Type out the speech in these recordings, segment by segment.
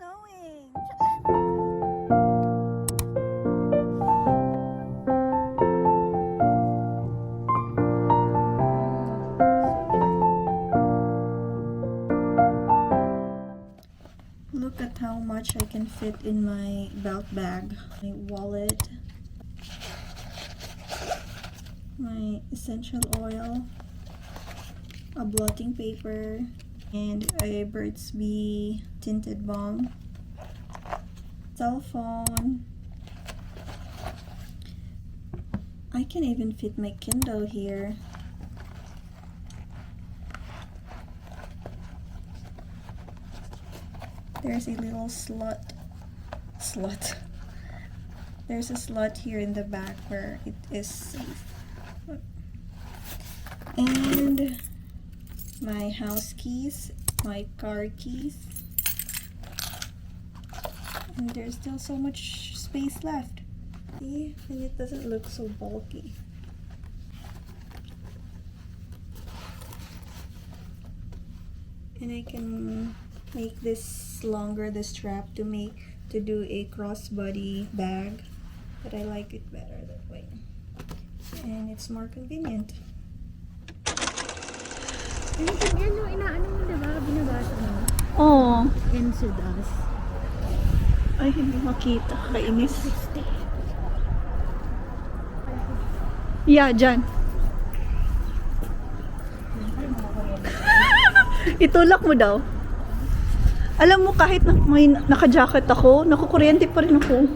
snowing. Look at how much I can fit in my belt bag. My wallet, my essential oil, a blotting paper, and a Burt's Bee tinted balm, cell phone. I can even fit my Kindle here. There's a little slot. There's a slot here in the back where it is safe. And my house keys, my car keys. And there's still so much space left. See? And it doesn't look so bulky. And I can make this longer, the strap, to do a crossbody bag, but I like it better that way, and it's more convenient. Anything yan yung inaano mo, diba? Binabasa mo. Oh, Ensudas. ay hindi makita, kainis. Yeah, dyan. Itulak mo daw. Alam mo, kahit may naka-jacket ako, nakukuryente pa rin ako.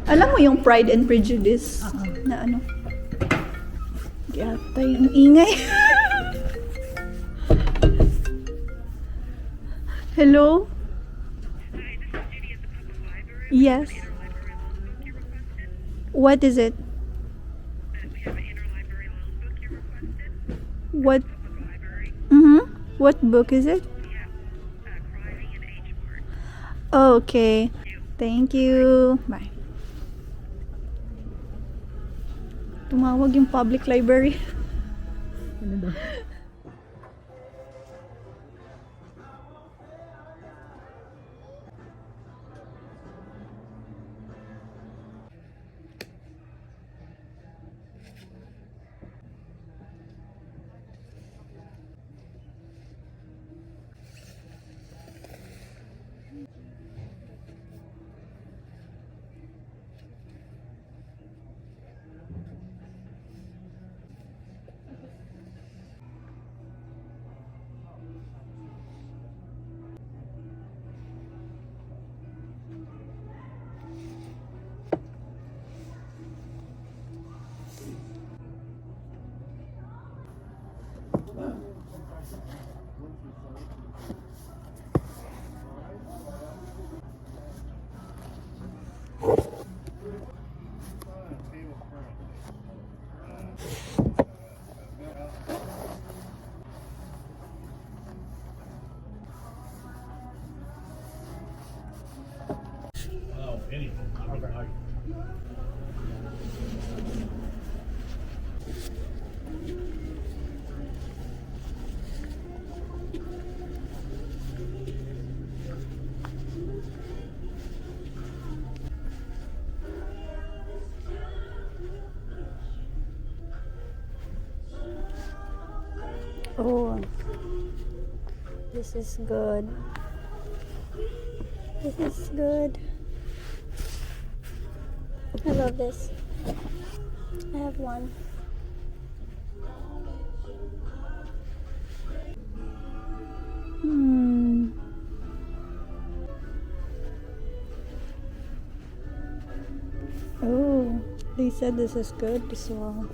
Alam mo yung Pride and Prejudice na ano? Yata yung ingay. Hello? Yes. What is it? What? What book is it? Oh, okay. Thank you. Bye. Tumawag yung public library. Ano daw? Oh, this is good. This is good. I love this. I have one. Oh, they said this is good as well.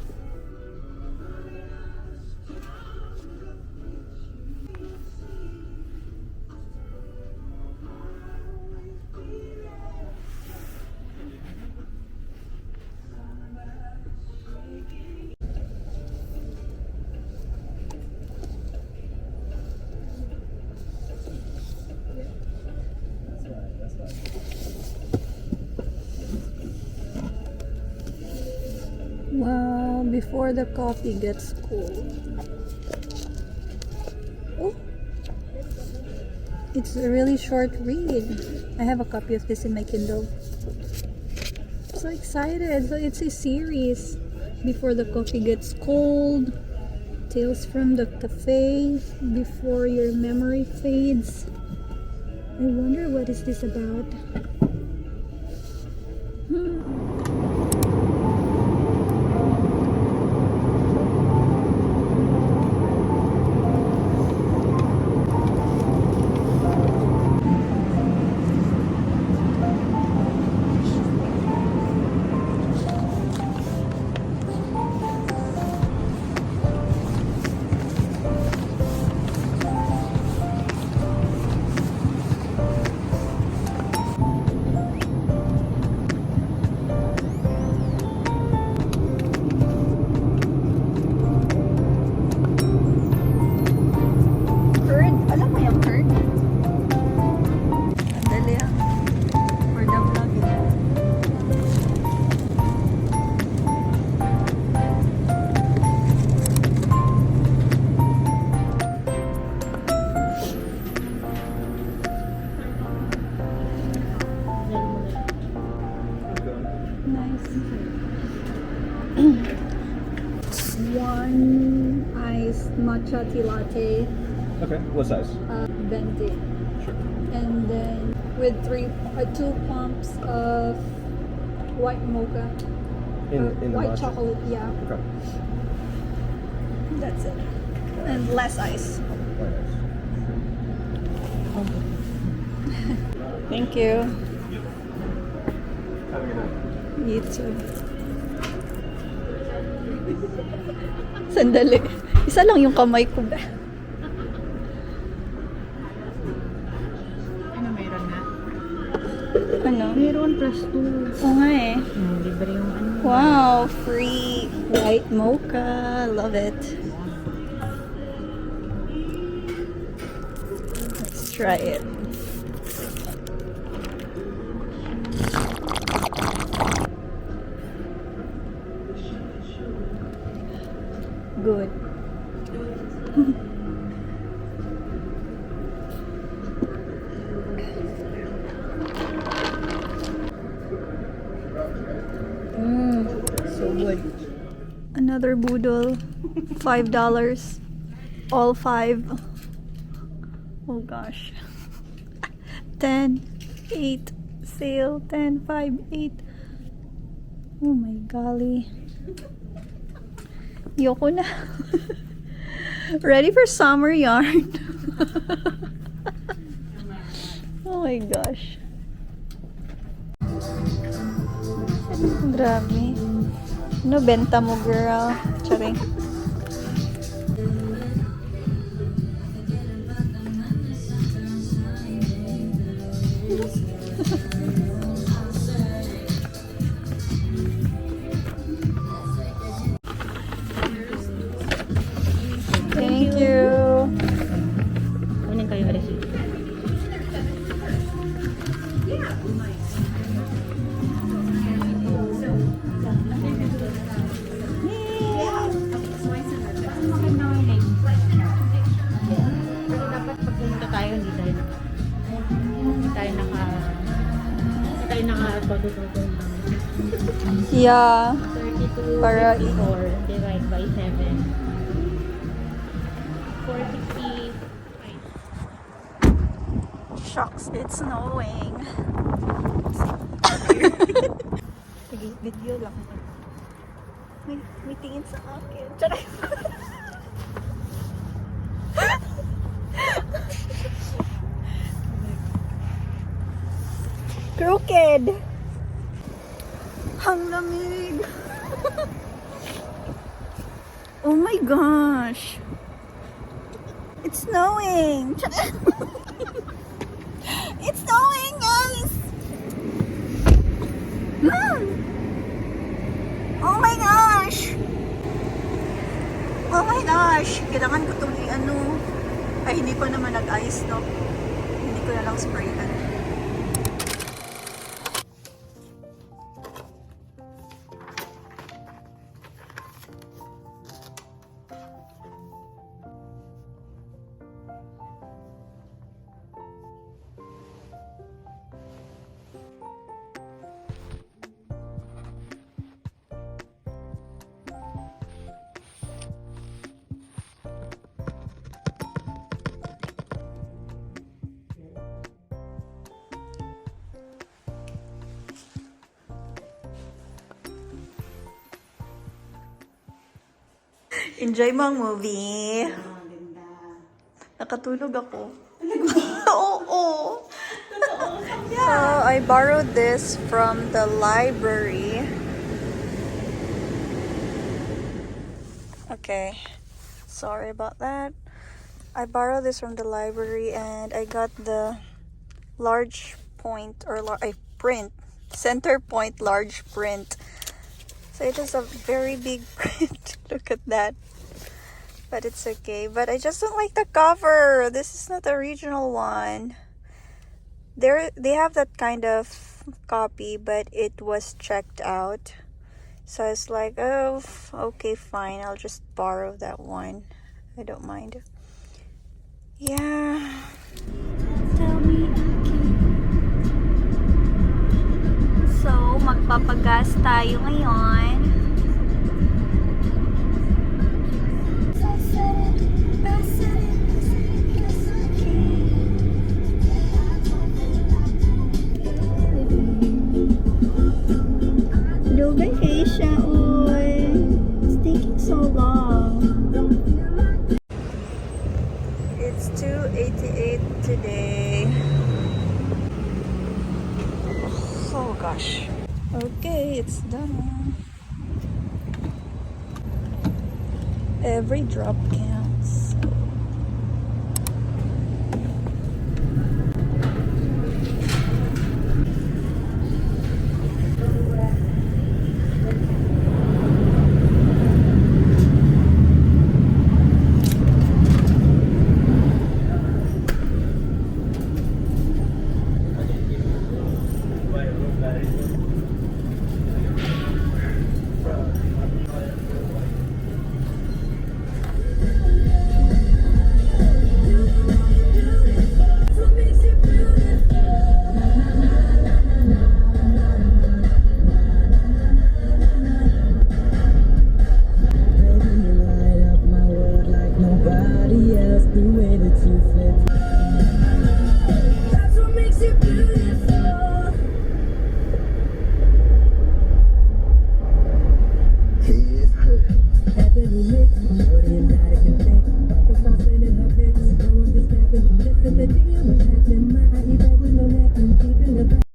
Wow, before the coffee gets cold. Oh, It's a really short read. I have a copy of this in my Kindle. So excited. So it's a series. Before the coffee gets cold. Tales from the cafe. Before your memory fades. I wonder what is this about. Curd? Alam mo yung curd? Andali ah. For the vlog. Nice. One iced matcha tea latte. Okay, what size? Venti. Sure. And then with two pumps of white mocha. In the white matcha? chocolate, yeah. Okay. That's it. And less ice. Very nice. Thank you. Have a good night. You too. Sandali. Isa lang yung kamay ko ba? Ano meron na? Ano? Meron plus 2. Oo nga eh. Libre yung ano. Wow, free white mocha. Love it. Let's try it. Good. So good. Another boodle. $5. All 5. Oh gosh. 10, 8, sale, 10, 5, 8. Oh my golly. Yoko na. Ready for summer yarn. Oh my gosh. Grabe. Ano benta mo, girl? Charing. Thank you. Kunin kayo receipt. Dapat pag pumunta tayo, hindi tayo todo-todo lang. Yeah. 32, Para 54, divide by 7. 460. Shucks, it's snowing. Sige, video lang. May tingin sa akin. Charay. Crooked. Ang lamig. Oh my gosh. It's snowing. It's snowing, guys. Oh my gosh. Oh my gosh. Kailangan ko itong ano. Ay, hindi pa naman nag-ice, no? Hindi ko na lang sprayan. Enjoy mo ang movie. Ganda. Nakatulog ako. Oo. So, I borrowed this from the library. Okay. Sorry about that. I borrowed this from the library and I got the large point or print. Center point large print. So it is a very big print. Look at that. But it's okay. But I just don't like the cover. This is not the original one. They have that kind of copy, but it was checked out. So it's like, oh, okay, fine. I'll just borrow that one. I don't mind. Yeah. Tell me again. So, magpapagas tayo ngayon. Dugay kayo siya, oy. It's taking so long. It's 2:88 today. Oh gosh. Okay, it's done. Every drop counts.